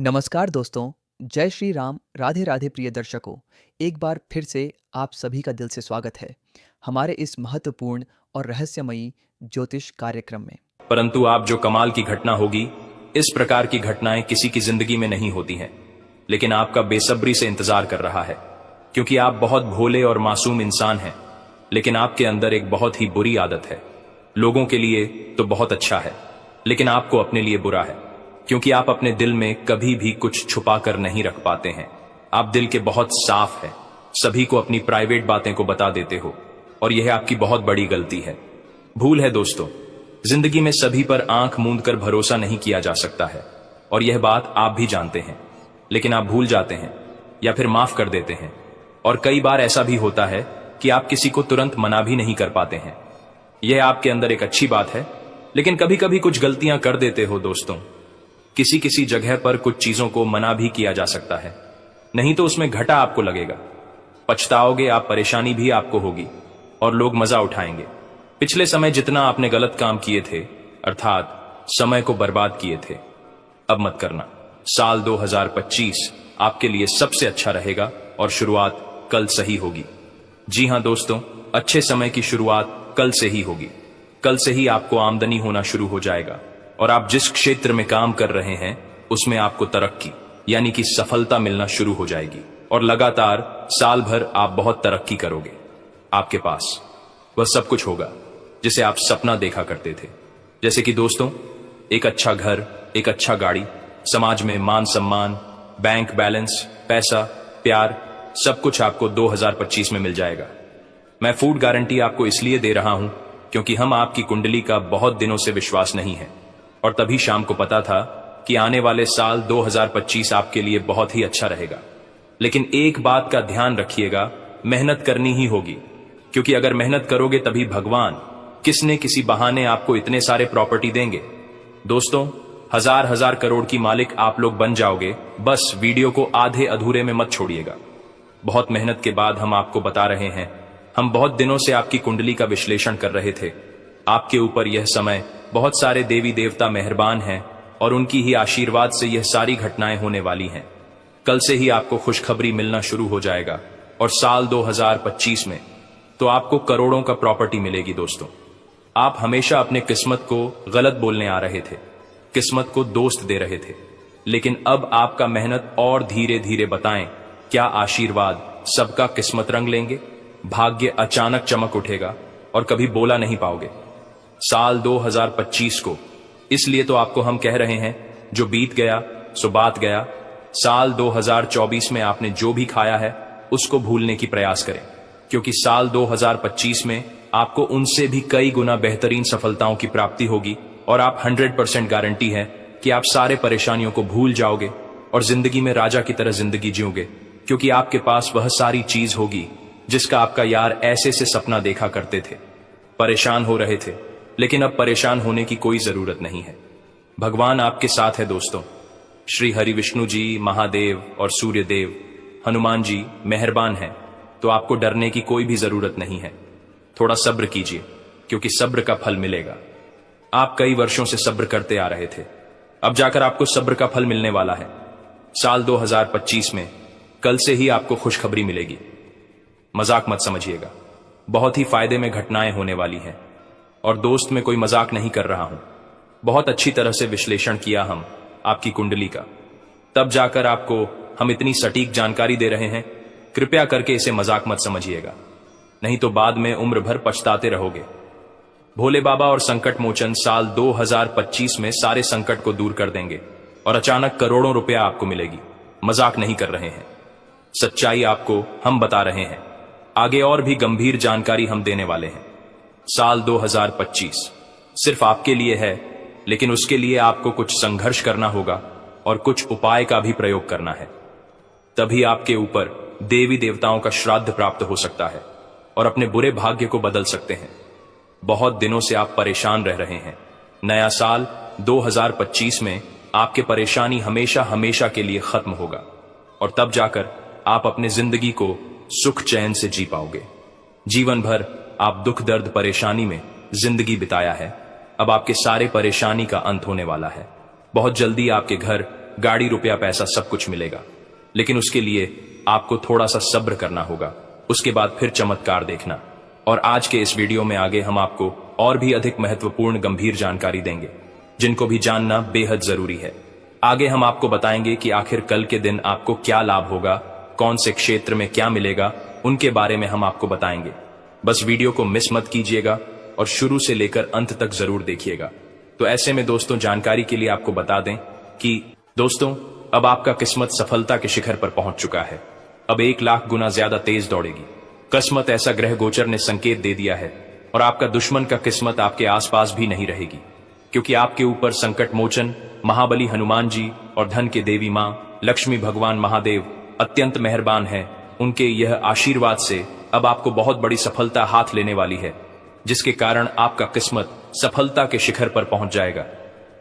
नमस्कार दोस्तों, जय श्री राम, राधे राधे प्रिय दर्शकों। एक बार फिर से आप सभी का दिल से स्वागत है हमारे इस महत्वपूर्ण और रहस्यमयी ज्योतिष कार्यक्रम में। परंतु आप जो कमाल की घटना होगी, इस प्रकार की घटनाएं किसी की जिंदगी में नहीं होती हैं, लेकिन आपका बेसब्री से इंतजार कर रहा है, क्योंकि आप बहुत भोले और मासूम इंसान हैं, लेकिन आपके अंदर एक बहुत ही बुरी आदत है। लोगों के लिए तो बहुत अच्छा है, लेकिन आपको अपने लिए बुरा है, क्योंकि आप अपने दिल में कभी भी कुछ छुपा कर नहीं रख पाते हैं। आप दिल के बहुत साफ हैं, सभी को अपनी प्राइवेट बातें को बता देते हो, और यह आपकी बहुत बड़ी गलती है, भूल है दोस्तों। जिंदगी में सभी पर आंख मूंद कर भरोसा नहीं किया जा सकता है, और यह बात आप भी जानते हैं, लेकिन आप भूल जाते हैं या फिर माफ कर देते हैं। और कई बार ऐसा भी होता है कि आप किसी को तुरंत मना भी नहीं कर पाते हैं। यह आपके अंदर एक अच्छी बात है, लेकिन कभी कभी कुछ गलतियां कर देते हो दोस्तों। किसी किसी जगह पर कुछ चीजों को मना भी किया जा सकता है, नहीं तो उसमें घाटा आपको लगेगा, पछताओगे आप, परेशानी भी आपको होगी, और लोग मजा उठाएंगे। पिछले समय जितना आपने गलत काम किए थे, अर्थात समय को बर्बाद किए थे, अब मत करना। साल 2025 आपके लिए सबसे अच्छा रहेगा और शुरुआत कल से ही होगी। जी हां दोस्तों, अच्छे समय की शुरुआत कल से ही होगी। कल से ही आपको आमदनी होना शुरू हो जाएगा, और आप जिस क्षेत्र में काम कर रहे हैं उसमें आपको तरक्की यानी कि सफलता मिलना शुरू हो जाएगी, और लगातार साल भर आप बहुत तरक्की करोगे। आपके पास वह सब कुछ होगा जिसे आप सपना देखा करते थे, जैसे कि दोस्तों, एक अच्छा घर, एक अच्छा गाड़ी, समाज में मान सम्मान, बैंक बैलेंस, पैसा, प्यार, सब कुछ आपको 2025 में मिल जाएगा। मैं फूड गारंटी आपको इसलिए दे रहा हूं क्योंकि हम आपकी कुंडली का बहुत दिनों से विश्वास नहीं है, और तभी शाम को पता था कि आने वाले साल 2025 आपके लिए बहुत ही अच्छा रहेगा। लेकिन एक बात का ध्यान रखिएगा, मेहनत करनी ही होगी, क्योंकि अगर मेहनत करोगे तभी भगवान किसी न किसी बहाने आपको इतने सारे प्रॉपर्टी देंगे। दोस्तों, हजार हजार करोड़ की मालिक आप लोग बन जाओगे। बस वीडियो को आधे अधूरे में मत छोड़िएगा। बहुत मेहनत के बाद हम आपको बता रहे हैं। हम बहुत दिनों से आपकी कुंडली का विश्लेषण कर रहे थे। आपके ऊपर यह समय बहुत सारे देवी देवता मेहरबान हैं, और उनकी ही आशीर्वाद से यह सारी घटनाएं होने वाली हैं। कल से ही आपको खुशखबरी मिलना शुरू हो जाएगा, और साल 2025 में तो आपको करोड़ों का प्रॉपर्टी मिलेगी। दोस्तों, आप हमेशा अपने किस्मत को गलत बोलने आ रहे थे, किस्मत को दोस्त दे रहे थे, लेकिन अब आपका मेहनत और धीरे धीरे बताएं क्या आशीर्वाद सबका किस्मत रंग लेंगे। भाग्य अचानक चमक उठेगा और कभी बोला नहीं पाओगे। साल 2025 को इसलिए तो आपको हम कह रहे हैं, जो बीत गया सो बात गया। साल 2024 में आपने जो भी खाया है उसको भूलने की प्रयास करें, क्योंकि साल 2025 में आपको उनसे भी कई गुना बेहतरीन सफलताओं की प्राप्ति होगी, और आप 100% गारंटी है कि आप सारे परेशानियों को भूल जाओगे और जिंदगी में राजा की तरह जिंदगी जियोगे, क्योंकि आपके पास वह सारी चीज होगी जिसका आपका यार ऐसे से सपना देखा करते थे। परेशान हो रहे थे, लेकिन अब परेशान होने की कोई जरूरत नहीं है। भगवान आपके साथ है दोस्तों। श्री हरि विष्णु जी, महादेव और सूर्य देव, हनुमान जी मेहरबान हैं, तो आपको डरने की कोई भी जरूरत नहीं है। थोड़ा सब्र कीजिए, क्योंकि सब्र का फल मिलेगा। आप कई वर्षों से सब्र करते आ रहे थे, अब जाकर आपको सब्र का फल मिलने वाला है। साल 2025 में कल से ही आपको खुशखबरी मिलेगी। मजाक मत समझिएगा, बहुत ही फायदे में घटनाएं होने वाली हैं, और दोस्त में कोई मजाक नहीं कर रहा हूं। बहुत अच्छी तरह से विश्लेषण किया हम आपकी कुंडली का, तब जाकर आपको हम इतनी सटीक जानकारी दे रहे हैं। कृपया करके इसे मजाक मत समझिएगा, नहीं तो बाद में उम्र भर पछताते रहोगे। भोले बाबा और संकट मोचन साल 2025 में सारे संकट को दूर कर देंगे, और अचानक करोड़ों रुपया आपको मिलेगी। मजाक नहीं कर रहे हैं, सच्चाई आपको हम बता रहे हैं। आगे और भी गंभीर जानकारी हम देने वाले हैं। साल 2025 सिर्फ आपके लिए है, लेकिन उसके लिए आपको कुछ संघर्ष करना होगा और कुछ उपाय का भी प्रयोग करना है। तभी आपके ऊपर देवी देवताओं का श्राद्ध प्राप्त हो सकता है, और अपने बुरे भाग्य को बदल सकते हैं। बहुत दिनों से आप परेशान रह रहे हैं। नया साल 2025 में आपके परेशानी हमेशा हमेशा के लिए खत्म होगा, और तब जाकर आप अपने जिंदगी को सुख चैन से जी पाओगे। जीवन भर आप दुख दर्द परेशानी में जिंदगी बिताया है, अब आपके सारे परेशानी का अंत होने वाला है। बहुत जल्दी आपके घर गाड़ी, रुपया, पैसा सब कुछ मिलेगा। लेकिन उसके लिए आपको थोड़ा सा सब्र करना होगा, उसके बाद फिर चमत्कार देखना। और आज के इस वीडियो में आगे हम आपको और भी अधिक महत्वपूर्ण गंभीर जानकारी देंगे, जिनको भी जानना बेहद जरूरी है। आगे हम आपको बताएंगे कि आखिर कल के दिन आपको क्या लाभ होगा, कौन से क्षेत्र में क्या मिलेगा, उनके बारे में हम आपको बताएंगे। बस वीडियो को मिस मत कीजिएगा और शुरू से लेकर अंत तक जरूर देखिएगा। तो ऐसे में दोस्तों, जानकारी के लिए आपको बता दें कि दोस्तों, अब आपका किस्मत सफलता के शिखर पर पहुंच चुका है। अब 1 लाख गुना ज्यादा तेज दौड़ेगी। किस्मत ऐसा ग्रह गोचर ने संकेत दे दिया है और आपका दुश्मन का किस्मत आपके आसपास भी नहीं रहेगी, क्योंकि आपके ऊपर संकट मोचन महाबली हनुमान जी और धन के देवी मां लक्ष्मी भगवान महादेव अत्यंत मेहरबान हैं। उनके यह आशीर्वाद से अब आपको बहुत बड़ी सफलता हाथ लेने वाली है, जिसके कारण आपका किस्मत सफलता के शिखर पर पहुंच जाएगा।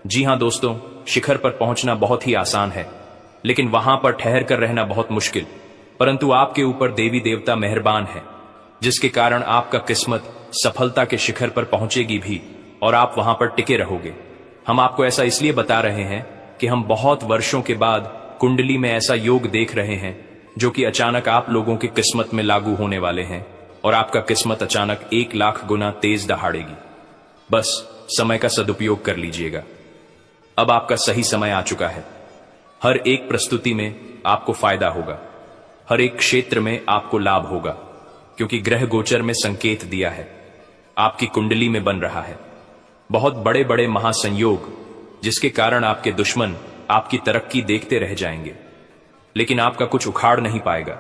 जी हां दोस्तों, शिखर पर पहुंचना बहुत ही आसान है, लेकिन वहां पर ठहर कर रहना बहुत मुश्किल। परंतु आपके ऊपर देवी देवता मेहरबान है, जिसके कारण आपका किस्मत सफलता के शिखर पर पहुंचेगी भी और आप वहां पर टिके रहोगे। हम आपको ऐसा इसलिए बता रहे हैं कि हम बहुत वर्षों के बाद कुंडली में ऐसा योग देख रहे हैं जो कि अचानक आप लोगों की किस्मत में लागू होने वाले हैं और आपका किस्मत अचानक 1 लाख गुना तेज दहाड़ेगी। बस समय का सदुपयोग कर लीजिएगा। अब आपका सही समय आ चुका है। हर एक प्रस्तुति में आपको फायदा होगा, हर एक क्षेत्र में आपको लाभ होगा, क्योंकि ग्रह गोचर में संकेत दिया है, आपकी कुंडली में बन रहा है बहुत बड़े बड़े महासंयोग, जिसके कारण आपके दुश्मन आपकी तरक्की देखते रह जाएंगे, लेकिन आपका कुछ उखाड़ नहीं पाएगा,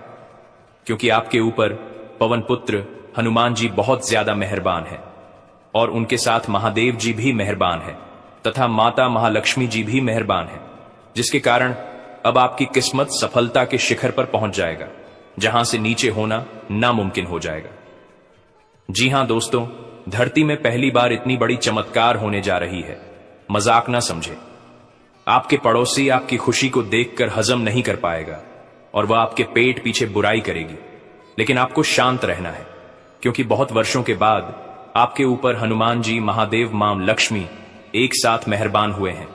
क्योंकि आपके ऊपर पवन पुत्र हनुमान जी बहुत ज्यादा मेहरबान है और उनके साथ महादेव जी भी मेहरबान है तथा माता महालक्ष्मी जी भी मेहरबान है, जिसके कारण अब आपकी किस्मत सफलता के शिखर पर पहुंच जाएगा, जहां से नीचे होना नामुमकिन हो जाएगा। जी हां दोस्तों, धरती में पहली बार इतनी बड़ी चमत्कार होने जा रही है, मजाक ना समझे। आपके पड़ोसी आपकी खुशी को देखकर हजम नहीं कर पाएगा और वह आपके पेट पीछे बुराई करेगी, लेकिन आपको शांत रहना है, क्योंकि बहुत वर्षों के बाद आपके ऊपर हनुमान जी, महादेव, मां लक्ष्मी एक साथ मेहरबान हुए हैं।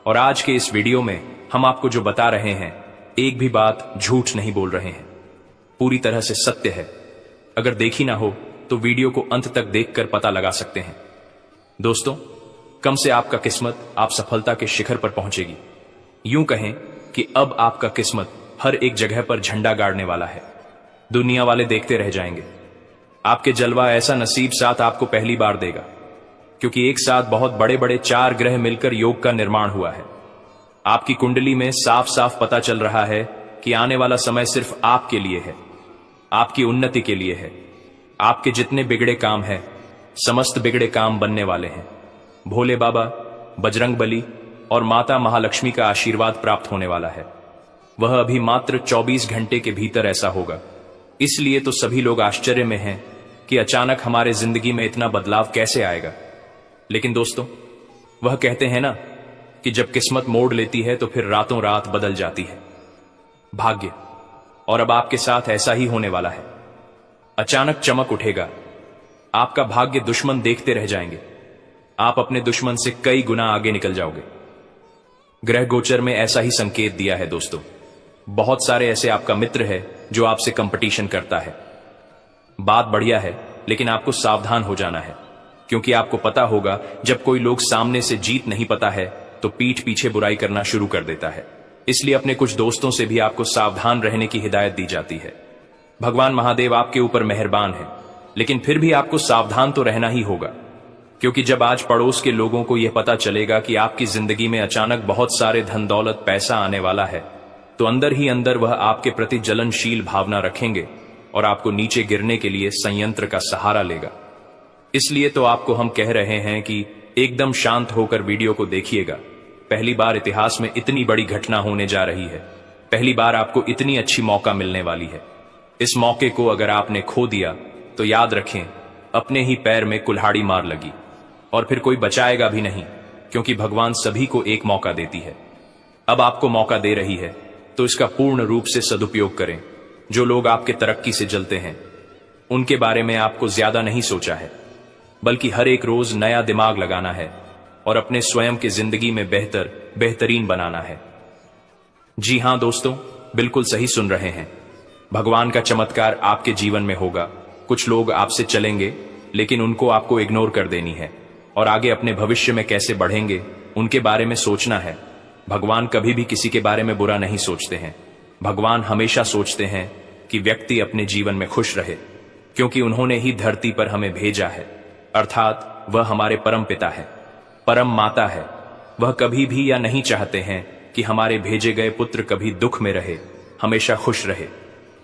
और आज के इस वीडियो में हम आपको जो बता रहे हैं, एक भी बात झूठ नहीं बोल रहे हैं, पूरी तरह से सत्य है। अगर देखी ना हो तो वीडियो को अंत तक देखकर पता लगा सकते हैं। दोस्तों, कम से आपका किस्मत आप सफलता के शिखर पर पहुंचेगी। यूं कहें कि अब आपका किस्मत हर एक जगह पर झंडा गाड़ने वाला है। दुनिया वाले देखते रह जाएंगे। आपके जलवा ऐसा नसीब साथ आपको पहली बार देगा, क्योंकि एक साथ बहुत बड़े बड़े 4 ग्रह मिलकर योग का निर्माण हुआ है। आपकी कुंडली में साफ साफ पता चल रहा है कि आने वाला समय सिर्फ आपके लिए है, आपकी उन्नति के लिए है। आपके जितने बिगड़े काम हैं, समस्त बिगड़े काम बनने वाले हैं। भोले बाबा, बजरंग बली और माता महालक्ष्मी का आशीर्वाद प्राप्त होने वाला है। वह अभी मात्र 24 घंटे के भीतर ऐसा होगा। इसलिए तो सभी लोग आश्चर्य में हैं कि अचानक हमारे जिंदगी में इतना बदलाव कैसे आएगा। लेकिन दोस्तों, वह कहते हैं ना कि जब किस्मत मोड़ लेती है तो फिर रातों रात बदल जाती है भाग्य। और अब आपके साथ ऐसा ही होने वाला है। अचानक चमक उठेगा, आपका भाग्य दुश्मन देखते रह जाएंगे। आप अपने दुश्मन से कई गुना आगे निकल जाओगे। ग्रह गोचर में ऐसा ही संकेत दिया है दोस्तों। बहुत सारे ऐसे आपका मित्र है जो आपसे कंपटीशन करता है। बात बढ़िया है, लेकिन आपको सावधान हो जाना है, क्योंकि आपको पता होगा जब कोई लोग सामने से जीत नहीं पाता है तो पीठ पीछे बुराई करना शुरू कर देता है। इसलिए अपने कुछ दोस्तों से भी आपको सावधान रहने की हिदायत दी जाती है। भगवान महादेव आपके ऊपर मेहरबान है, लेकिन फिर भी आपको सावधान तो रहना ही होगा, क्योंकि जब आज पड़ोस के लोगों को यह पता चलेगा कि आपकी जिंदगी में अचानक बहुत सारे धन दौलत पैसा आने वाला है, तो अंदर ही अंदर वह आपके प्रति जलनशील भावना रखेंगे और आपको नीचे गिरने के लिए संयंत्र का सहारा लेगा। इसलिए तो आपको हम कह रहे हैं कि एकदम शांत होकर वीडियो को देखिएगा। पहली बार इतिहास में इतनी बड़ी घटना होने जा रही है। पहली बार आपको इतनी अच्छी मौका मिलने वाली है। इस मौके को अगर आपने खो दिया तो याद रखें, अपने ही पैर में कुल्हाड़ी मार लगी और फिर कोई बचाएगा भी नहीं, क्योंकि भगवान सभी को एक मौका देती है। अब आपको मौका दे रही है तो इसका पूर्ण रूप से सदुपयोग करें। जो लोग आपके तरक्की से जलते हैं उनके बारे में आपको ज्यादा नहीं सोचा है, बल्कि हर एक रोज नया दिमाग लगाना है और अपने स्वयं की जिंदगी में बेहतरीन बनाना है। जी हां दोस्तों, बिल्कुल सही सुन रहे हैं। भगवान का चमत्कार आपके जीवन में होगा। कुछ लोग आपसे चलेंगे, लेकिन उनको आपको इग्नोर कर देनी है और आगे अपने भविष्य में कैसे बढ़ेंगे उनके बारे में सोचना है। भगवान कभी भी किसी के बारे में बुरा नहीं सोचते हैं। भगवान हमेशा सोचते हैं कि व्यक्ति अपने जीवन में खुश रहे, क्योंकि उन्होंने ही धरती पर हमें भेजा है, अर्थात वह हमारे परम पिता है, परम माता है। वह कभी भी या नहीं चाहते हैं कि हमारे भेजे गए पुत्र कभी दुख में रहे, हमेशा खुश रहे,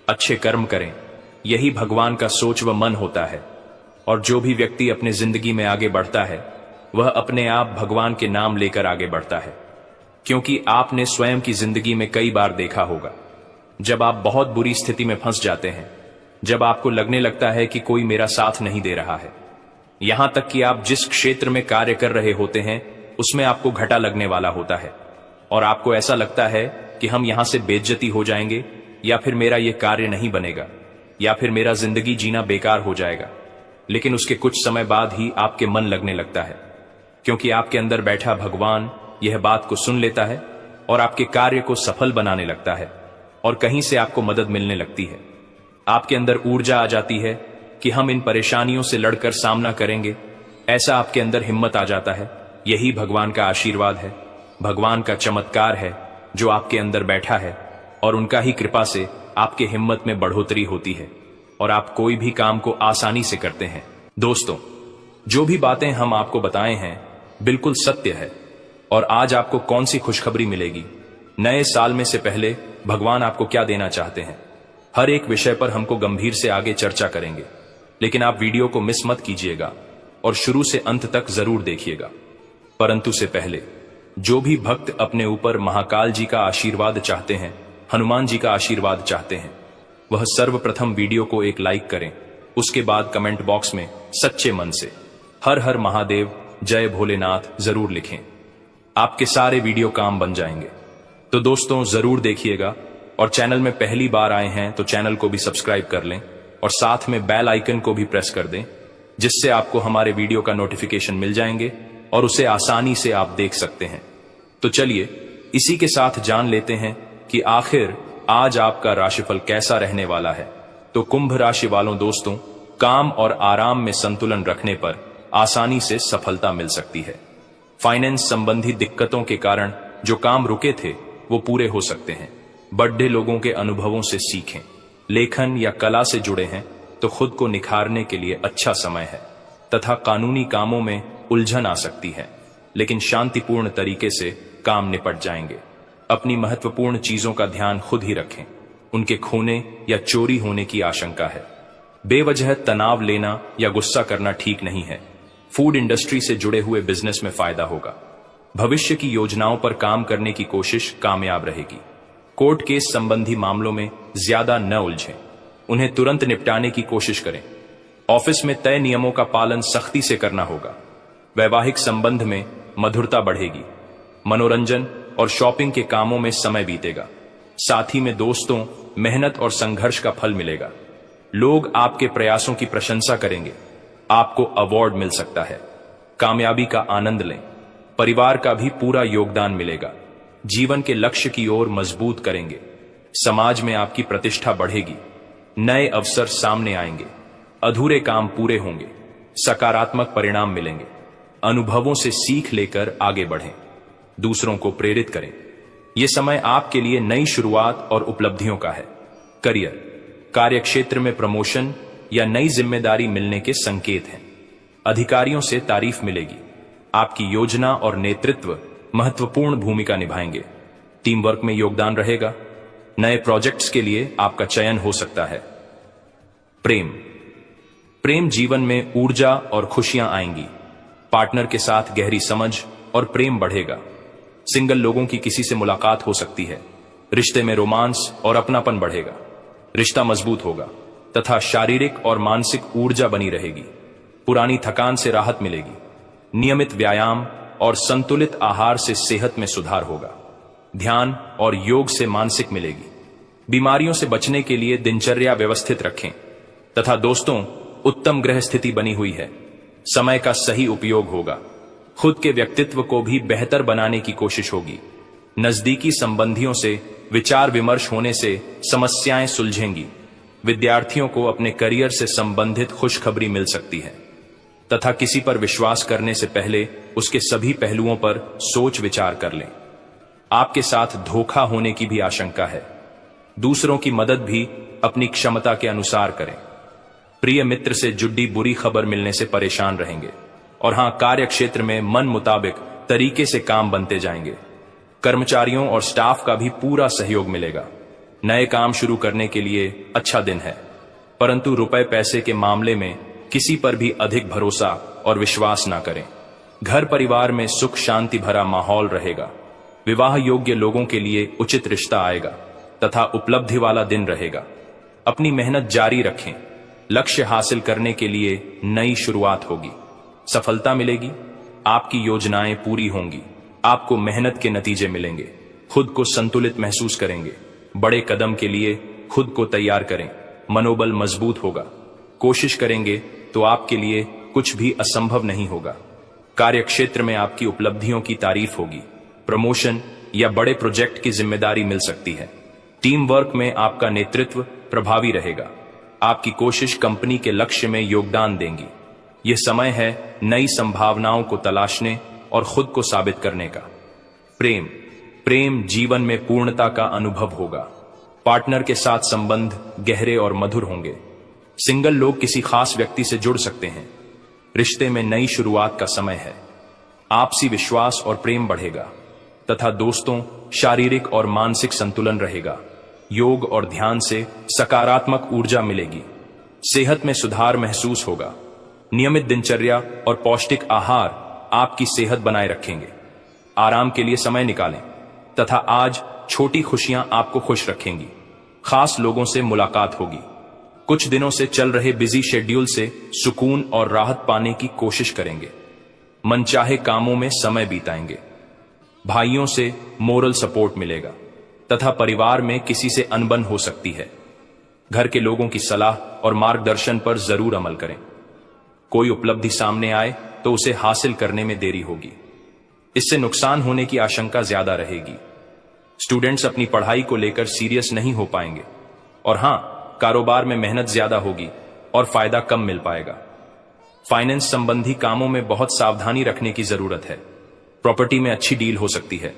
अच्छे कर्म करें। यही भगवान का सोच व मन होता है। और जो भी व्यक्ति अपने जिंदगी में आगे बढ़ता है, वह अपने आप भगवान के नाम लेकर आगे बढ़ता है। क्योंकि आपने स्वयं की जिंदगी में कई बार देखा होगा, जब आप बहुत बुरी स्थिति में फंस जाते हैं, जब आपको लगने लगता है कि कोई मेरा साथ नहीं दे रहा है, यहां तक कि आप जिस क्षेत्र में कार्य कर रहे होते हैं उसमें आपको घाटा लगने वाला होता है और आपको ऐसा लगता है कि हम यहां से बेइज्जती हो जाएंगे, या फिर मेरा यह कार्य नहीं बनेगा, या फिर मेरा जिंदगी जीना बेकार हो जाएगा। लेकिन उसके कुछ समय बाद ही आपके मन लगने लगता है, क्योंकि आपके अंदर बैठा भगवान यह बात को सुन लेता है और आपके कार्य को सफल बनाने लगता है और कहीं से आपको मदद मिलने लगती है। आपके अंदर ऊर्जा आ जाती है कि हम इन परेशानियों से लड़कर सामना करेंगे। ऐसा आपके अंदर हिम्मत आ जाता है। यही भगवान का आशीर्वाद है, भगवान का चमत्कार है जो आपके अंदर बैठा है, और उनका ही कृपा से आपके हिम्मत में बढ़ोतरी होती है और आप कोई भी काम को आसानी से करते हैं। दोस्तों, जो भी बातें हम आपको बताए हैं बिल्कुल सत्य है। और आज आपको कौन सी खुशखबरी मिलेगी? नए साल में से पहले भगवान आपको क्या देना चाहते हैं? हर एक विषय पर हमको गंभीर से आगे चर्चा करेंगे, लेकिन आप वीडियो को मिस मत कीजिएगा और शुरू से अंत तक जरूर देखिएगा। परंतु से पहले जो भी भक्त अपने ऊपर महाकाल जी का आशीर्वाद चाहते हैं, हनुमान जी का आशीर्वाद चाहते हैं, वह सर्वप्रथम वीडियो को एक लाइक करें। उसके बाद कमेंट बॉक्स में सच्चे मन से हर हर महादेव, जय भोलेनाथ जरूर लिखें। आपके सारे वीडियो काम बन जाएंगे। तो दोस्तों, जरूर देखिएगा और चैनल में पहली बार आए हैं तो चैनल को भी सब्सक्राइब कर लें और साथ में बेल आइकन को भी प्रेस कर दें, जिससे आपको हमारे वीडियो का नोटिफिकेशन मिल जाएंगे और उसे आसानी से आप देख सकते हैं। तो चलिए इसी के साथ जान लेते हैं कि आखिर आज आपका राशिफल कैसा रहने वाला है। तो कुंभ राशि वालों दोस्तों, काम और आराम में संतुलन रखने पर आसानी से सफलता मिल सकती है। फाइनेंस संबंधी दिक्कतों के कारण जो काम रुके थे वो पूरे हो सकते हैं। बड़े लोगों के अनुभवों से सीखें। लेखन या कला से जुड़े हैं तो खुद को निखारने के लिए अच्छा समय है, तथा कानूनी कामों में उलझन आ सकती है, लेकिन शांतिपूर्ण तरीके से काम निपट जाएंगे। अपनी महत्वपूर्ण चीजों का ध्यान खुद ही रखें, उनके खोने या चोरी होने की आशंका है। बेवजह तनाव लेना या गुस्सा करना ठीक नहीं है। फूड इंडस्ट्री से जुड़े हुए बिजनेस में फायदा होगा। भविष्य की योजनाओं पर काम करने की कोशिश कामयाब रहेगी। कोर्ट केस संबंधी मामलों में ज्यादा न उलझें, उन्हें तुरंत निपटाने की कोशिश करें। ऑफिस में तय नियमों का पालन सख्ती से करना होगा। वैवाहिक संबंध में मधुरता बढ़ेगी। मनोरंजन और शॉपिंग के कामों में समय बीतेगा। साथ ही में दोस्तों, मेहनत और संघर्ष का फल मिलेगा। लोग आपके प्रयासों की प्रशंसा करेंगे। आपको अवार्ड मिल सकता है। कामयाबी का आनंद लें। परिवार का भी पूरा योगदान मिलेगा। जीवन के लक्ष्य की ओर मजबूत करेंगे। समाज में आपकी प्रतिष्ठा बढ़ेगी। नए अवसर सामने आएंगे। अधूरे काम पूरे होंगे। सकारात्मक परिणाम मिलेंगे। अनुभवों से सीख लेकर आगे बढ़ें। दूसरों को प्रेरित करें। यह समय आपके लिए नई शुरुआत और उपलब्धियों का है। करियर, कार्यक्षेत्र में प्रमोशन या नई जिम्मेदारी मिलने के संकेत हैं। अधिकारियों से तारीफ मिलेगी। आपकी योजना और नेतृत्व महत्वपूर्ण भूमिका निभाएंगे। टीम वर्क में योगदान रहेगा। नए प्रोजेक्ट्स के लिए आपका चयन हो सकता है। प्रेम जीवन में ऊर्जा और खुशियां आएंगी। पार्टनर के साथ गहरी समझ और प्रेम बढ़ेगा। सिंगल लोगों की किसी से मुलाकात हो सकती है। रिश्ते में रोमांस और अपनापन बढ़ेगा। रिश्ता मजबूत होगा तथा शारीरिक और मानसिक ऊर्जा बनी रहेगी। पुरानी थकान से राहत मिलेगी। नियमित व्यायाम और संतुलित आहार से सेहत में सुधार होगा। ध्यान और योग से मानसिक मिलेगी। बीमारियों से बचने के लिए दिनचर्या व्यवस्थित रखें। तथा दोस्तों, उत्तम ग्रह स्थिति बनी हुई है। समय का सही उपयोग होगा। खुद के व्यक्तित्व को भी बेहतर बनाने की कोशिश होगी। नजदीकी संबंधियों से विचार विमर्श होने से समस्याएं सुलझेंगी। विद्यार्थियों को अपने करियर से संबंधित खुशखबरी मिल सकती है तथा किसी पर विश्वास करने से पहले उसके सभी पहलुओं पर सोच विचार कर लें। आपके साथ धोखा होने की भी आशंका है। दूसरों की मदद भी अपनी क्षमता के अनुसार करें। प्रिय मित्र से जुड़ी बुरी खबर मिलने से परेशान रहेंगे। और हां, कार्य क्षेत्र में मन मुताबिक तरीके से काम बनते जाएंगे। कर्मचारियों और स्टाफ का भी पूरा सहयोग मिलेगा। नए काम शुरू करने के लिए अच्छा दिन है, परंतु रुपए पैसे के मामले में किसी पर भी अधिक भरोसा और विश्वास ना करें। घर परिवार में सुख शांति भरा माहौल रहेगा। विवाह योग्य लोगों के लिए उचित रिश्ता आएगा तथा उपलब्धि वाला दिन रहेगा। अपनी मेहनत जारी रखें। लक्ष्य हासिल करने के लिए नई शुरुआत होगी। सफलता मिलेगी। आपकी योजनाएं पूरी होंगी। आपको मेहनत के नतीजे मिलेंगे। खुद को संतुलित महसूस करेंगे। बड़े कदम के लिए खुद को तैयार करें। मनोबल मजबूत होगा। कोशिश करेंगे तो आपके लिए कुछ भी असंभव नहीं होगा। कार्यक्षेत्र में आपकी उपलब्धियों की तारीफ होगी। प्रमोशन या बड़े प्रोजेक्ट की जिम्मेदारी मिल सकती है। टीम वर्क में आपका नेतृत्व प्रभावी रहेगा। आपकी कोशिश कंपनी के लक्ष्य में योगदान देंगी। यह समय है नई संभावनाओं को तलाशने और खुद को साबित करने का। प्रेम जीवन में पूर्णता का अनुभव होगा। पार्टनर के साथ संबंध गहरे और मधुर होंगे। सिंगल लोग किसी खास व्यक्ति से जुड़ सकते हैं। रिश्ते में नई शुरुआत का समय है। आपसी विश्वास और प्रेम बढ़ेगा तथा दोस्तों, शारीरिक और मानसिक संतुलन रहेगा। योग और ध्यान से सकारात्मक ऊर्जा मिलेगी। सेहत में सुधार महसूस होगा। नियमित दिनचर्या और पौष्टिक आहार आपकी सेहत बनाए रखेंगे। आराम के लिए समय निकालें तथा आज छोटी खुशियां आपको खुश रखेंगी। खास लोगों से मुलाकात होगी। कुछ दिनों से चल रहे बिजी शेड्यूल से सुकून और राहत पाने की कोशिश करेंगे। मनचाहे कामों में समय बिताएंगे। भाइयों से मोरल सपोर्ट मिलेगा तथा परिवार में किसी से अनबन हो सकती है। घर के लोगों की सलाह और मार्गदर्शन पर जरूर अमल करें। कोई उपलब्धि सामने आए तो उसे हासिल करने में देरी होगी। इससे नुकसान होने की आशंका ज्यादा रहेगी। स्टूडेंट्स अपनी पढ़ाई को लेकर सीरियस नहीं हो पाएंगे। और हां, कारोबार में मेहनत ज्यादा होगी और फायदा कम मिल पाएगा। फाइनेंस संबंधी कामों में बहुत सावधानी रखने की जरूरत है। प्रॉपर्टी में अच्छी डील हो सकती है।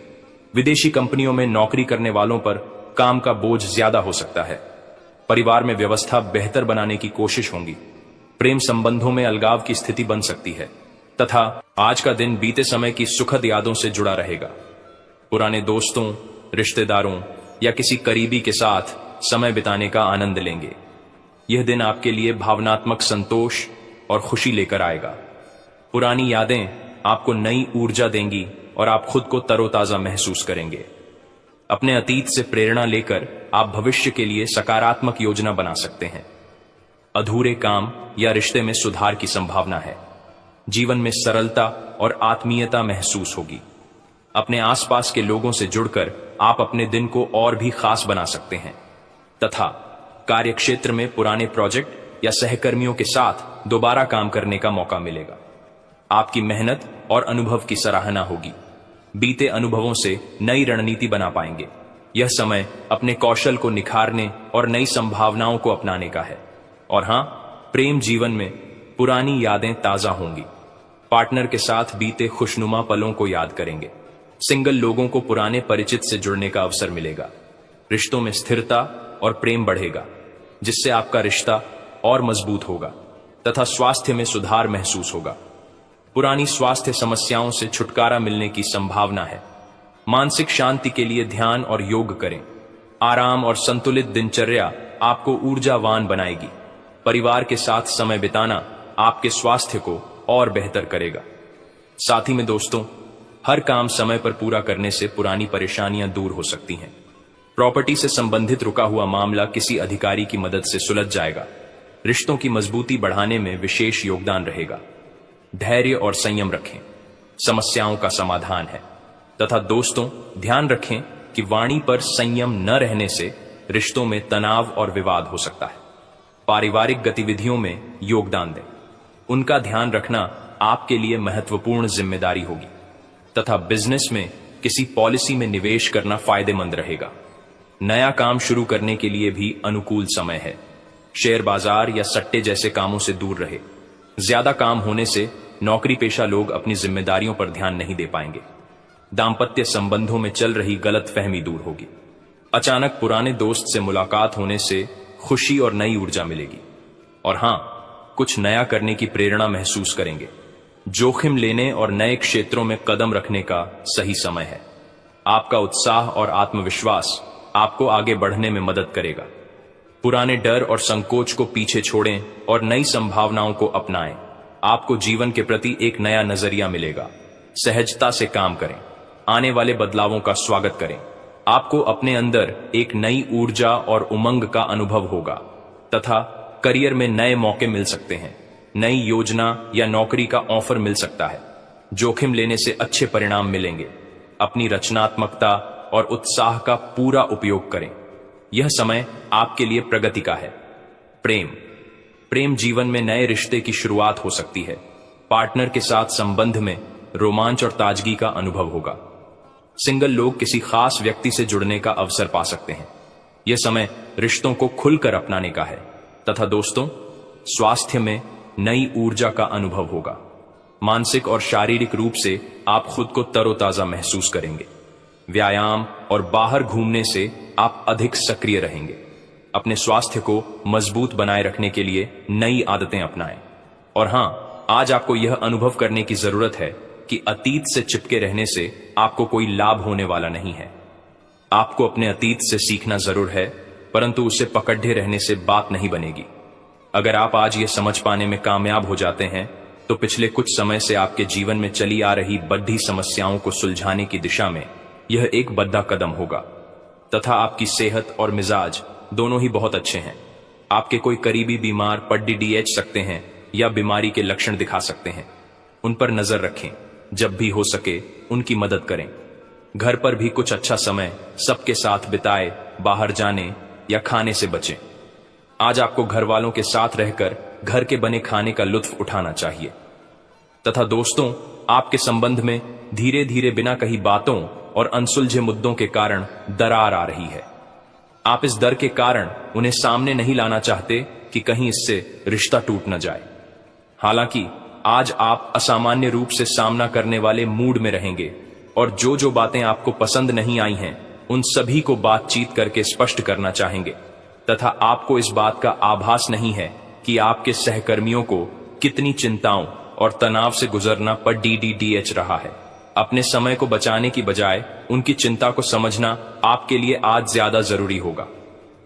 विदेशी कंपनियों में नौकरी करने वालों पर काम का बोझ ज्यादा हो सकता है। परिवार में व्यवस्था बेहतर बनाने की कोशिश होगी। प्रेम संबंधों में अलगाव की स्थिति बन सकती है तथा आज का दिन बीते समय की सुखद यादों से जुड़ा रहेगा। पुराने दोस्तों, रिश्तेदारों या किसी करीबी के साथ समय बिताने का आनंद लेंगे। यह दिन आपके लिए भावनात्मक संतोष और खुशी लेकर आएगा। पुरानी यादें आपको नई ऊर्जा देंगी और आप खुद को तरोताजा महसूस करेंगे। अपने अतीत से प्रेरणा लेकर आप भविष्य के लिए सकारात्मक योजना बना सकते हैं। अधूरे काम या रिश्ते में सुधार की संभावना है। जीवन में सरलता और आत्मीयता महसूस होगी। अपने आसपास के लोगों से जुड़कर आप अपने दिन को और भी खास बना सकते हैं तथा कार्यक्षेत्र में पुराने प्रोजेक्ट या सहकर्मियों के साथ दोबारा काम करने का मौका मिलेगा। आपकी मेहनत और अनुभव की सराहना होगी। बीते अनुभवों से नई रणनीति बना पाएंगे। यह समय अपने कौशल को निखारने और नई संभावनाओं को अपनाने का है। और हां, प्रेम जीवन में पुरानी यादें ताजा होंगी। पार्टनर के साथ बीते खुशनुमा पलों को याद करेंगे। सिंगल लोगों को पुराने परिचित से जुड़ने का अवसर मिलेगा। रिश्तों में स्थिरता और प्रेम बढ़ेगा, जिससे आपका रिश्ता और मजबूत होगा तथा स्वास्थ्य में सुधार महसूस होगा। पुरानी स्वास्थ्य समस्याओं से छुटकारा मिलने की संभावना है। मानसिक शांति के लिए ध्यान और योग करें। आराम और संतुलित दिनचर्या आपको ऊर्जावान बनाएगी। परिवार के साथ समय बिताना आपके स्वास्थ्य को और बेहतर करेगा। साथ ही में दोस्तों, हर काम समय पर पूरा करने से पुरानी परेशानियां दूर हो सकती हैं। प्रॉपर्टी से संबंधित रुका हुआ मामला किसी अधिकारी की मदद से सुलझ जाएगा। रिश्तों की मजबूती बढ़ाने में विशेष योगदान रहेगा। धैर्य और संयम रखें, समस्याओं का समाधान है। तथा दोस्तों, ध्यान रखें कि वाणी पर संयम न रहने से रिश्तों में तनाव और विवाद हो सकता है। पारिवारिक गतिविधियों में योगदान दें। उनका ध्यान रखना आपके लिए महत्वपूर्ण जिम्मेदारी होगी। तथा बिजनेस में किसी पॉलिसी में निवेश करना फायदेमंद रहेगा। नया काम शुरू करने के लिए भी अनुकूल समय है। शेयर बाजार या सट्टे जैसे कामों से दूर रहे। ज्यादा काम होने से नौकरी पेशा लोग अपनी जिम्मेदारियों पर ध्यान नहीं दे पाएंगे। दाम्पत्य संबंधों में चल रही गलतफहमी दूर होगी। अचानक पुराने दोस्त से मुलाकात होने से खुशी और नई ऊर्जा मिलेगी। और हां, कुछ नया करने की प्रेरणा महसूस करेंगे। जोखिम लेने और नए क्षेत्रों में कदम रखने का सही समय है। आपका उत्साह और आत्मविश्वास आपको आगे बढ़ने में मदद करेगा। पुराने डर और संकोच को पीछे छोड़ें और नई संभावनाओं को अपनाएं। आपको जीवन के प्रति एक नया नजरिया मिलेगा। सहजता से काम करें। आने वाले बदलावों का स्वागत करें। आपको अपने अंदर एक नई ऊर्जा और उमंग का अनुभव होगा तथा करियर में नए मौके मिल सकते हैं। नई योजना या नौकरी का ऑफर मिल सकता है। जोखिम लेने से अच्छे परिणाम मिलेंगे। अपनी रचनात्मकता और उत्साह का पूरा उपयोग करें। यह समय आपके लिए प्रगति का है। प्रेम जीवन में नए रिश्ते की शुरुआत हो सकती है। पार्टनर के साथ संबंध में रोमांच और ताजगी का अनुभव होगा। सिंगल लोग किसी खास व्यक्ति से जुड़ने का अवसर पा सकते हैं। यह समय रिश्तों को खुलकर अपनाने का है। तथा दोस्तों, स्वास्थ्य में नई ऊर्जा का अनुभव होगा। मानसिक और शारीरिक रूप से आप खुद को तरोताजा महसूस करेंगे। व्यायाम और बाहर घूमने से आप अधिक सक्रिय रहेंगे। अपने स्वास्थ्य को मजबूत बनाए रखने के लिए नई आदतें अपनाएं। और हां, आज आपको यह अनुभव करने की जरूरत है कि अतीत से चिपके रहने से आपको कोई लाभ होने वाला नहीं है। आपको अपने अतीत से सीखना जरूर है, परंतु उसे पकड़े रहने से बात नहीं बनेगी। अगर आप आज यह समझ पाने में कामयाब हो जाते हैं तो पिछले कुछ समय से आपके जीवन में चली आ रही बढ़ती समस्याओं को सुलझाने की दिशा में यह एक बड़ा कदम होगा। तथा आपकी सेहत और मिजाज दोनों ही बहुत अच्छे हैं। आपके कोई करीबी बीमार पड्डीडीएच सकते हैं या बीमारी के लक्षण दिखा सकते हैं। उन पर नजर रखें। जब भी हो सके उनकी मदद करें। घर पर भी कुछ अच्छा समय सबके साथ बिताए। बाहर जाने या खाने से बचें। आज आपको घर वालों के साथ रहकर घर के बने खाने का लुत्फ उठाना चाहिए। तथा दोस्तों, आपके संबंध में धीरे धीरे बिना कही बातों और अनसुलझे मुद्दों के कारण दरार आ रही है। आप इस डर के कारण उन्हें सामने नहीं लाना चाहते कि कहीं इससे रिश्ता टूट न जाए। हालांकि आज आप असामान्य रूप से सामना करने वाले मूड में रहेंगे और जो बातें आपको पसंद नहीं आई हैं उन सभी को बातचीत करके स्पष्ट करना चाहेंगे। तथा आपको इस बात का आभास नहीं है कि आपके सहकर्मियों को कितनी चिंताओं और तनाव से गुजरना पड्डीडीएच रहा है। अपने समय को बचाने की बजाय उनकी चिंता को समझना आपके लिए आज ज्यादा जरूरी होगा।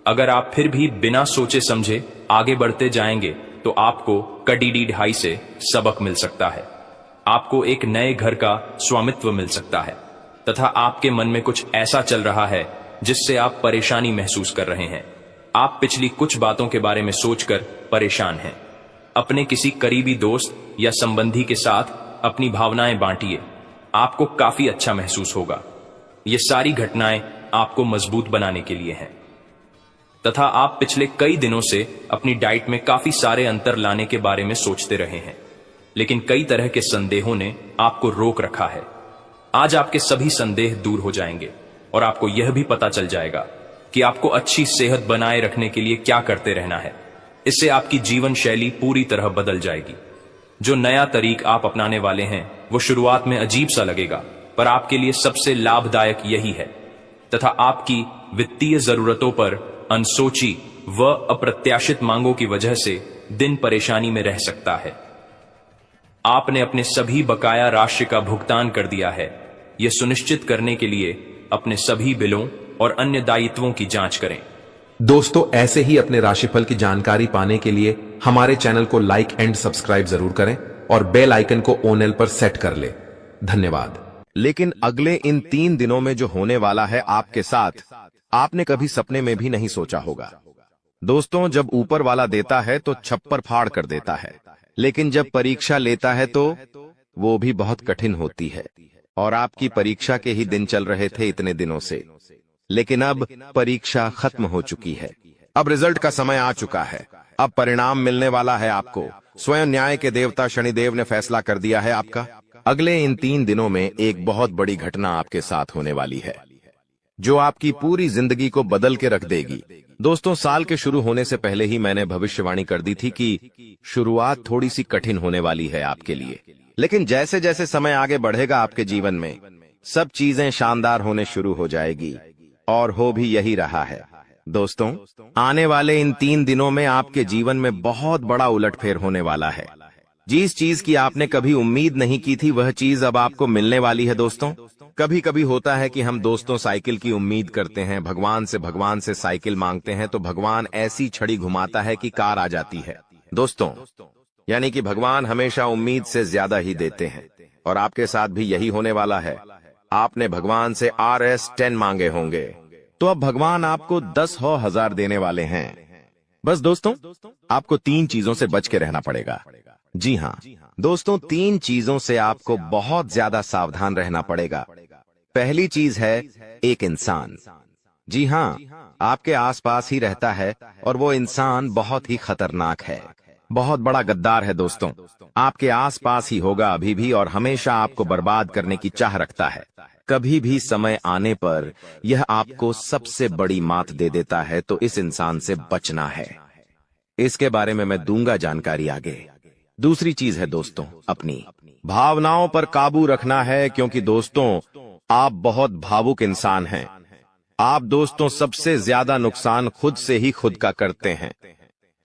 अगर आप फिर भी बिना सोचे समझे आगे बढ़ते जाएंगे तो आपको कड़ी ढाई से सबक मिल सकता है। आपको एक नए घर का स्वामित्व मिल सकता है तथा आपके मन में कुछ ऐसा चल रहा है जिससे आप परेशानी महसूस कर रहे हैं। आप पिछली कुछ बातों के बारे में सोचकर परेशान हैं। अपने किसी करीबी दोस्त या संबंधी के साथ अपनी भावनाएं बांटिए। आपको काफी अच्छा महसूस होगा। ये सारी घटनाएं आपको मजबूत बनाने के लिए हैं। तथा आप पिछले कई दिनों से अपनी डाइट में काफी सारे अंतर लाने के बारे में सोचते रहे हैं, लेकिन कई तरह के संदेहों ने आपको रोक रखा है। आज आपके सभी संदेह दूर हो जाएंगे और आपको यह भी पता चल जाएगा कि आपको अच्छी सेहत बनाए रखने के लिए क्या करते रहना है। इससे आपकी जीवन शैली पूरी तरह बदल जाएगी। जो नया तरीक आप अपनाने वाले हैं वो शुरुआत में अजीब सा लगेगा, पर आपके लिए सबसे लाभदायक यही है। तथा आपकी वित्तीय जरूरतों पर अनसोची व अप्रत्याशित मांगों की वजह से दिन परेशानी में रह सकता है। आपने अपने सभी बकाया राशि का भुगतान कर दिया है। यह सुनिश्चित करने के लिए अपने सभी बिलों और अन्य दायित्वों की जांच करें। दोस्तों, ऐसे ही अपने राशिफल की जानकारी पाने के लिए हमारे चैनल को लाइक एंड सब्सक्राइब जरूर करें और बेल आइकन को ऑन एल पर सेट कर ले। धन्यवाद। लेकिन अगले इन 3 दिनों में जो होने वाला है आपके साथ, आपने कभी सपने में भी नहीं सोचा होगा। दोस्तों, जब ऊपर वाला देता है तो छप्पर फाड़ कर देता है, लेकिन जब परीक्षा लेता है तो वो भी बहुत कठिन होती है। और आपकी परीक्षा के ही दिन चल रहे थे इतने दिनों से, लेकिन अब परीक्षा खत्म हो चुकी है। अब रिजल्ट का समय आ चुका है। अब परिणाम मिलने वाला है आपको। स्वयं न्याय के देवता शनिदेव ने फैसला कर दिया है आपका। अगले इन 3 दिनों में एक बहुत बड़ी घटना आपके साथ होने वाली है, जो आपकी पूरी जिंदगी को बदल के रख देगी। दोस्तों, साल के शुरू होने से पहले ही मैंने भविष्यवाणी कर दी थी कि शुरुआत थोड़ी सी कठिन होने वाली है आपके लिए, लेकिन जैसे जैसे समय आगे बढ़ेगा आपके जीवन में सब चीजें शानदार होने शुरू हो जाएगी, और हो भी यही रहा है। दोस्तों, आने वाले इन 3 दिनों में आपके जीवन में बहुत बड़ा उलटफेर होने वाला है। जिस चीज की आपने कभी उम्मीद नहीं की थी वह चीज अब आपको मिलने वाली है। दोस्तों, कभी कभी होता है कि हम दोस्तों साइकिल की उम्मीद करते हैं, भगवान से साइकिल मांगते हैं तो भगवान ऐसी छड़ी घुमाता है कि कार आ जाती है। दोस्तों, यानी कि भगवान हमेशा उम्मीद से ज्यादा ही देते हैं, और आपके साथ भी यही होने वाला है। आपने भगवान से RS10 मांगे होंगे, तो अब भगवान आपको 10,000 देने वाले हैं। बस दोस्तों, आपको 3 चीजों से बच के रहना पड़ेगा। जी हाँ दोस्तों, 3 चीजों से आपको बहुत ज्यादा सावधान रहना पड़ेगा। पहली चीज है एक इंसान। जी हाँ, आपके आसपास ही रहता है और वो इंसान बहुत ही खतरनाक है, बहुत बड़ा गद्दार है। दोस्तों, आपके आसपास ही होगा अभी भी और हमेशा आपको बर्बाद करने की चाह रखता है। कभी भी समय आने पर यह आपको सबसे बड़ी मात दे देता है, तो इस इंसान से बचना है। इसके बारे में मैं दूंगा जानकारी आगे। दूसरी चीज है दोस्तों, अपनी भावनाओं पर काबू रखना है, क्योंकि दोस्तों आप बहुत भावुक इंसान हैं। आप दोस्तों सबसे ज्यादा नुकसान खुद से ही खुद का करते हैं।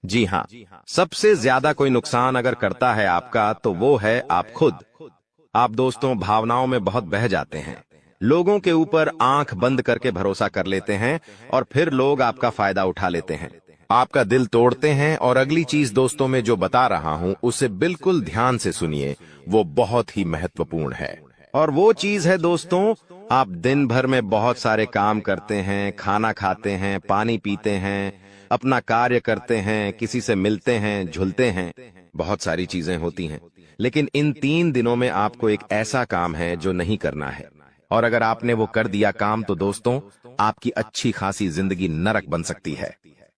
जी हाँ, सबसे ज्यादा कोई नुकसान अगर करता है आपका तो वो है आप खुद। आप दोस्तों भावनाओं में बहुत बह जाते हैं, लोगों के ऊपर आंख बंद करके भरोसा कर लेते हैं और फिर लोग आपका फायदा उठा लेते हैं, आपका दिल तोड़ते हैं। और अगली चीज दोस्तों मैं जो बता रहा हूं उसे बिल्कुल ध्यान से सुनिए, वो बहुत ही महत्वपूर्ण है। और वो चीज है दोस्तों, आप दिन भर में बहुत सारे काम करते हैं, खाना खाते हैं, पानी पीते हैं, अपना कार्य करते हैं, किसी से मिलते हैं, झुलते हैं, बहुत सारी चीजें होती हैं, लेकिन इन 3 दिनों में आपको एक ऐसा काम है जो नहीं करना है। और अगर आपने वो कर दिया काम तो दोस्तों आपकी अच्छी खासी जिंदगी नरक बन सकती है।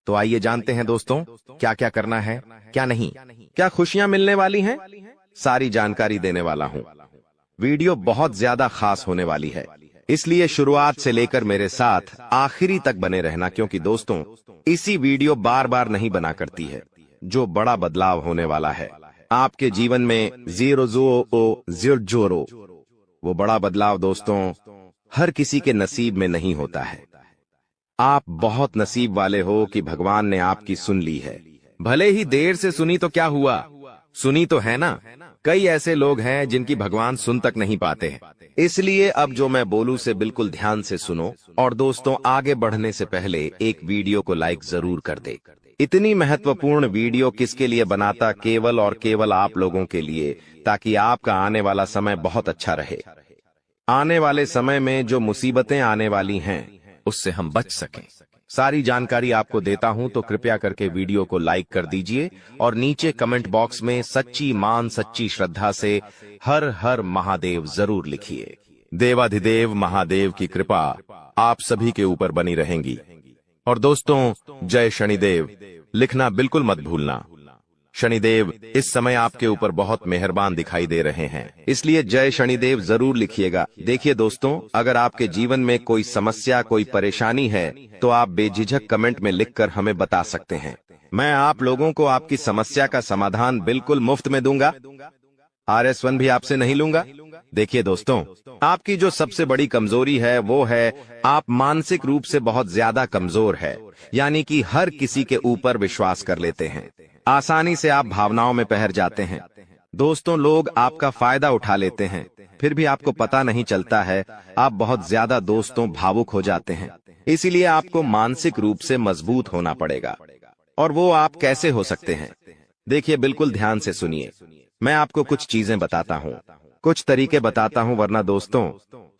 तो आइए जानते हैं दोस्तों क्या क्या करना है, क्या नहीं, क्या खुशियां मिलने वाली हैं, सारी जानकारी देने वाला हूं। वीडियो बहुत ज्यादा खास होने वाली है, इसलिए शुरुआत से लेकर मेरे साथ आखिरी तक बने रहना, क्योंकि दोस्तों इसी वीडियो बार बार नहीं बना करती है। जो बड़ा बदलाव होने वाला है आपके जीवन में, 0 वो बड़ा बदलाव दोस्तों हर किसी के नसीब में नहीं होता है। आप बहुत नसीब वाले हो कि भगवान ने आपकी सुन ली है। भले ही देर से सुनी तो क्या हुआ, सुनी तो है ना। कई ऐसे लोग हैं जिनकी भगवान सुन तक नहीं पाते हैं। इसलिए अब जो मैं बोलूं से बिल्कुल ध्यान से सुनो। और दोस्तों आगे बढ़ने से पहले एक वीडियो को लाइक जरूर कर दे। इतनी महत्वपूर्ण वीडियो किसके लिए बनाता, केवल और केवल आप लोगों के लिए, ताकि आपका आने वाला समय बहुत अच्छा रहे। आने वाले समय में जो मुसीबतें आने वाली हैं उससे हम बच सकें। सारी जानकारी आपको देता हूं, तो कृपया करके वीडियो को लाइक कर दीजिए और नीचे कमेंट बॉक्स में सच्ची मान सच्ची श्रद्धा से हर हर महादेव जरूर लिखिए। देवाधिदेव महादेव की कृपा आप सभी के ऊपर बनी रहेंगी। और दोस्तों जय शनिदेव लिखना बिल्कुल मत भूलना। शनिदेव इस समय आपके ऊपर बहुत मेहरबान दिखाई दे रहे हैं, इसलिए जय शनिदेव जरूर लिखिएगा। देखिए दोस्तों, अगर आपके जीवन में कोई समस्या, कोई परेशानी है तो आप बेझिझक कमेंट में लिखकर हमें बता सकते हैं। मैं आप लोगों को आपकी समस्या का समाधान बिल्कुल मुफ्त में दूंगा। RS1 भी आपसे नहीं लूंगा। देखिए दोस्तों, आपकी जो सबसे बड़ी कमजोरी है वो है आप मानसिक रूप से बहुत ज्यादा कमजोर है, यानी कि हर किसी के ऊपर विश्वास कर लेते हैं, आसानी से आप भावनाओं में बह जाते हैं। दोस्तों लोग आपका फायदा उठा लेते हैं, फिर भी आपको पता नहीं चलता है। आप बहुत ज्यादा दोस्तों भावुक हो जाते हैं, इसीलिए आपको मानसिक रूप से मजबूत होना पड़ेगा। और वो आप कैसे हो सकते हैं, देखिए बिल्कुल ध्यान से सुनिए। मैं आपको कुछ चीजें बताता हूँ, कुछ तरीके बताता हूँ, वरना दोस्तों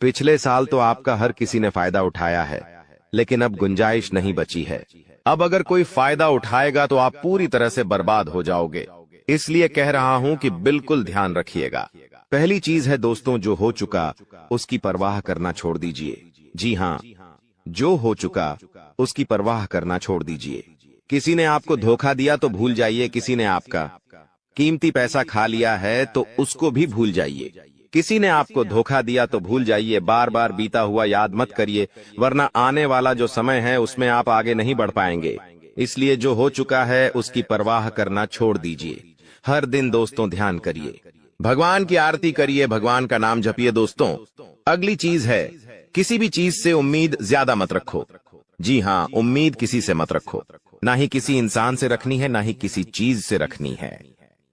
पिछले साल तो आपका हर किसी ने फायदा उठाया है, लेकिन अब गुंजाइश नहीं बची है। अब अगर कोई फायदा उठाएगा तो आप पूरी तरह से बर्बाद हो जाओगे, इसलिए कह रहा हूं कि बिल्कुल ध्यान रखिएगा। पहली चीज है दोस्तों, जो हो चुका उसकी परवाह करना छोड़ दीजिए। जी हाँ, जो हो चुका उसकी परवाह करना छोड़ दीजिए। किसी ने आपको धोखा दिया तो भूल जाइए, किसी ने आपका कीमती पैसा खा लिया है तो उसको भी भूल जाइए। किसी ने आपको धोखा दिया तो भूल जाइए, बार बार बीता हुआ याद मत करिए, वरना आने वाला जो समय है उसमें आप आगे नहीं बढ़ पाएंगे। इसलिए जो हो चुका है उसकी परवाह करना छोड़ दीजिए। हर दिन दोस्तों ध्यान करिए, भगवान की आरती करिए, भगवान का नाम जपिए। दोस्तों अगली चीज है, किसी भी चीज से उम्मीद ज्यादा मत रखो। जी हाँ, उम्मीद किसी से मत रखो, ना ही किसी इंसान से रखनी है, ना ही किसी चीज से रखनी है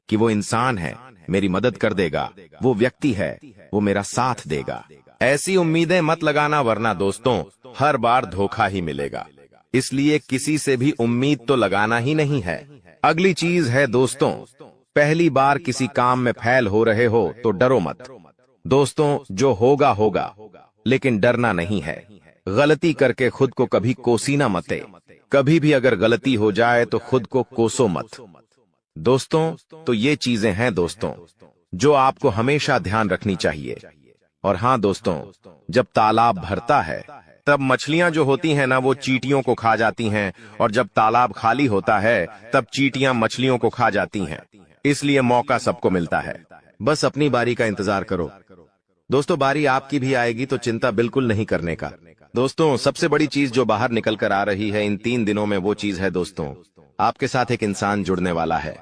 कि वो इंसान है मेरी मदद कर देगा, वो व्यक्ति है वो मेरा साथ देगा। ऐसी उम्मीदें मत लगाना, वरना दोस्तों हर बार धोखा ही मिलेगा। इसलिए किसी से भी उम्मीद तो लगाना ही नहीं है। अगली चीज है दोस्तों, पहली बार किसी काम में फेल हो रहे हो तो डरो मत। दोस्तों जो होगा होगा, लेकिन डरना नहीं है। गलती करके खुद को कभी कोसीना मत। कभी भी अगर गलती हो जाए तो खुद को कोसो मत। दोस्तों तो ये चीजें हैं दोस्तों जो आपको हमेशा ध्यान रखनी चाहिए। और हाँ दोस्तों, जब तालाब भरता है तब मछलियां जो होती हैं ना, वो चींटियों को खा जाती हैं, और जब तालाब खाली होता है तब चींटियां मछलियों को खा जाती हैं। इसलिए मौका सबको मिलता है, बस अपनी बारी का इंतजार करो। दोस्तों बारी आपकी भी आएगी, तो चिंता बिल्कुल नहीं करने का। दोस्तों सबसे बड़ी चीज जो बाहर निकल कर आ रही है इन 3 दिनों में, वो चीज है दोस्तों, आपके साथ एक इंसान जुड़ने वाला है।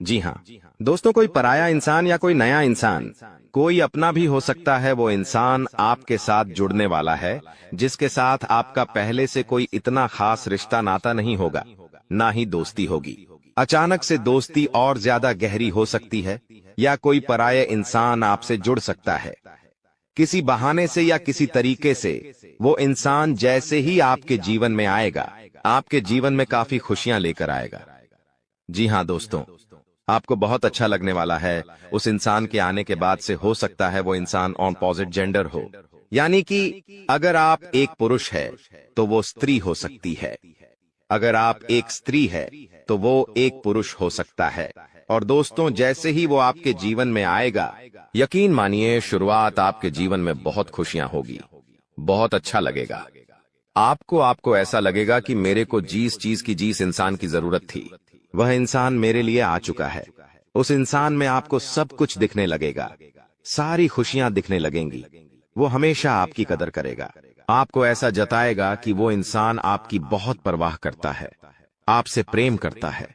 जी हाँ दोस्तों, कोई पराया इंसान या कोई नया इंसान, कोई अपना भी हो सकता है, वो इंसान आपके साथ जुड़ने वाला है, जिसके साथ आपका पहले से कोई इतना खास रिश्ता नाता नहीं होगा, ना ही दोस्ती होगी। अचानक से दोस्ती और ज्यादा गहरी हो सकती है, या कोई पराया इंसान आपसे जुड़ सकता है। किसी बहाने से या किसी तरीके से वो इंसान जैसे ही आपके जीवन में आएगा, आपके जीवन में काफी खुशियां लेकर आएगा। जी हाँ दोस्तों, आपको बहुत अच्छा लगने वाला है। उस इंसान के आने के बाद से हो सकता है वो इंसान ऑपोजिट जेंडर हो, यानी कि अगर आप एक पुरुष है तो वो स्त्री हो सकती है, अगर आप एक स्त्री है तो वो एक पुरुष हो सकता है। और दोस्तों जैसे ही वो आपके जीवन में आएगा, यकीन मानिए शुरुआत आपके जीवन में बहुत खुशियां होगी, बहुत अच्छा लगेगा। आपको ऐसा लगेगा कि मेरे को जिस चीज की जिस इंसान की जरूरत थी, वह इंसान मेरे लिए आ चुका है। उस इंसान में आपको सब कुछ दिखने लगेगा, सारी खुशियां दिखने लगेंगी। वो हमेशा आपकी कदर करेगा, आपको ऐसा जताएगा कि वो इंसान आपकी बहुत परवाह करता है, आपसे प्रेम करता है।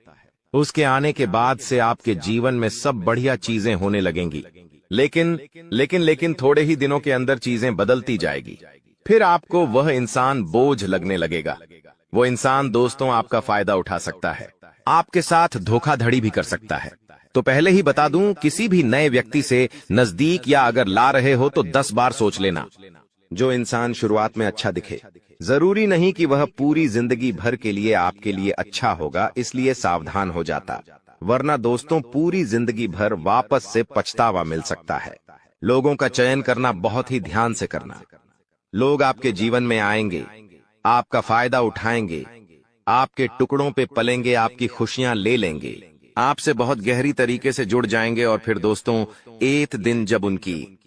उसके आने के बाद से आपके जीवन में सब बढ़िया चीजें होने लगेंगी, लेकिन थोड़े ही दिनों के अंदर चीजें बदलती जाएगी। फिर आपको वह इंसान बोझ लगने लगेगा। वो इंसान दोस्तों आपका फायदा उठा सकता है, आपके साथ धोखाधड़ी भी कर सकता है। तो पहले ही बता दूं, किसी भी नए व्यक्ति से नजदीक या अगर ला रहे हो तो 10 बार सोच लेना। जो इंसान शुरुआत में अच्छा दिखे, जरूरी नहीं कि वह पूरी जिंदगी भर के लिए आपके लिए अच्छा होगा, इसलिए सावधान हो जाता, वरना दोस्तों पूरी जिंदगी भर वापस से पछतावा मिल सकता है। लोगों का चयन करना बहुत ही ध्यान से करना। लोग आपके जीवन में आएंगे, आपका फायदा उठाएंगे, आपके टुकड़ों पे पलेंगे, आपकी खुशियां ले लेंगे, आपसे बहुत गहरी तरीके से जुड़ जाएंगे, और फिर दोस्तों एक दिन जब उनकी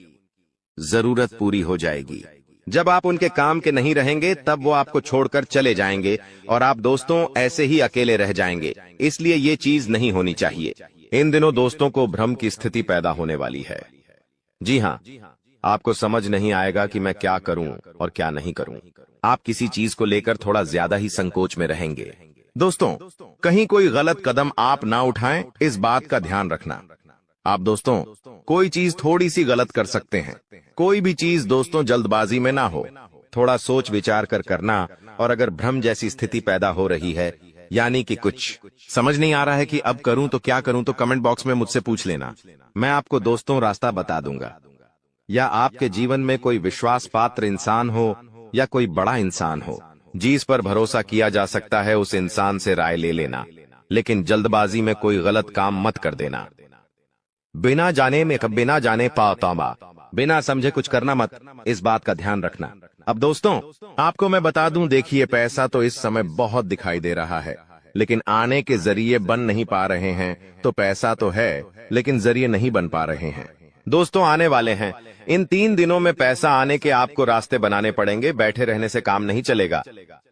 जरूरत पूरी हो जाएगी, जब आप उनके काम के नहीं रहेंगे, तब वो आपको छोड़कर चले जाएंगे और आप दोस्तों ऐसे ही अकेले रह जाएंगे। इसलिए ये चीज नहीं होनी चाहिए। इन दिनों दोस्तों को भ्रम की स्थिति पैदा होने वाली है। जी हाँ, आपको समझ नहीं आएगा कि मैं क्या करूं और क्या नहीं करूं। आप किसी चीज को लेकर थोड़ा ज्यादा ही संकोच में रहेंगे। दोस्तों कहीं कोई गलत कदम आप ना उठाएं, इस बात का ध्यान रखना। आप दोस्तों कोई चीज थोड़ी सी गलत कर सकते हैं। कोई भी चीज दोस्तों जल्दबाजी में ना हो, थोड़ा सोच विचार कर करना। और अगर भ्रम जैसी स्थिति पैदा हो रही है, यानी कि कुछ समझ नहीं आ रहा है कि अब करूं तो क्या करूं, तो कमेंट बॉक्स में मुझसे पूछ लेना, मैं आपको दोस्तों रास्ता बता दूंगा। या आपके जीवन में कोई विश्वास पात्र इंसान हो या कोई बड़ा इंसान हो जिस पर भरोसा किया जा सकता है, उस इंसान से राय ले लेना, लेकिन जल्दबाजी में कोई गलत काम मत कर देना। बिना जाने पातामा, बिना समझे कुछ करना मत, इस बात का ध्यान रखना। अब दोस्तों आपको मैं बता दूं, देखिए पैसा तो इस समय बहुत दिखाई दे रहा है, लेकिन आने के जरिए बन नहीं पा रहे हैं। तो पैसा तो है लेकिन जरिए नहीं बन पा रहे हैं। दोस्तों आने वाले हैं, इन 3 दिनों में पैसा आने के आपको रास्ते बनाने पड़ेंगे, बैठे रहने से काम नहीं चलेगा।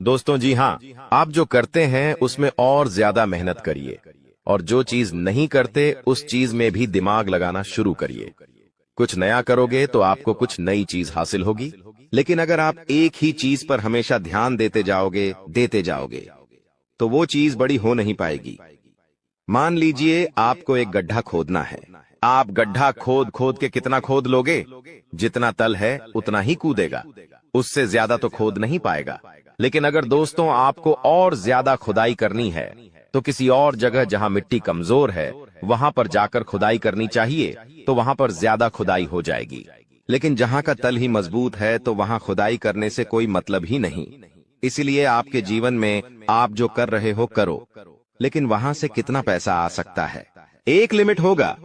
दोस्तों जी हाँ, आप जो करते हैं उसमें और ज्यादा मेहनत करिए, और जो चीज नहीं करते उस चीज में भी दिमाग लगाना शुरू करिए। कुछ नया करोगे तो आपको कुछ नई चीज हासिल होगी। लेकिन अगर आप एक ही चीज पर हमेशा ध्यान देते जाओगे तो वो चीज बड़ी हो नहीं पाएगी। मान लीजिए आपको एक गड्ढा खोदना है। आप गड्ढा खोद खोद के कितना खोद लोगे? जितना तल है उतना ही कूदेगा, उससे ज्यादा तो खोद नहीं पाएगा। लेकिन अगर दोस्तों आपको और ज्यादा खुदाई करनी है तो किसी और जगह जहां मिट्टी कमजोर है वहां पर जाकर खुदाई करनी चाहिए, तो वहां पर ज्यादा खुदाई हो जाएगी। लेकिन जहां का तल ही मजबूत है तो वहां खुदाई करने से कोई मतलब ही नहीं। इसलिए आपके जीवन में आप जो कर रहे हो करो, लेकिन वहां से कितना पैसा आ सकता है? एक लिमिट होगा,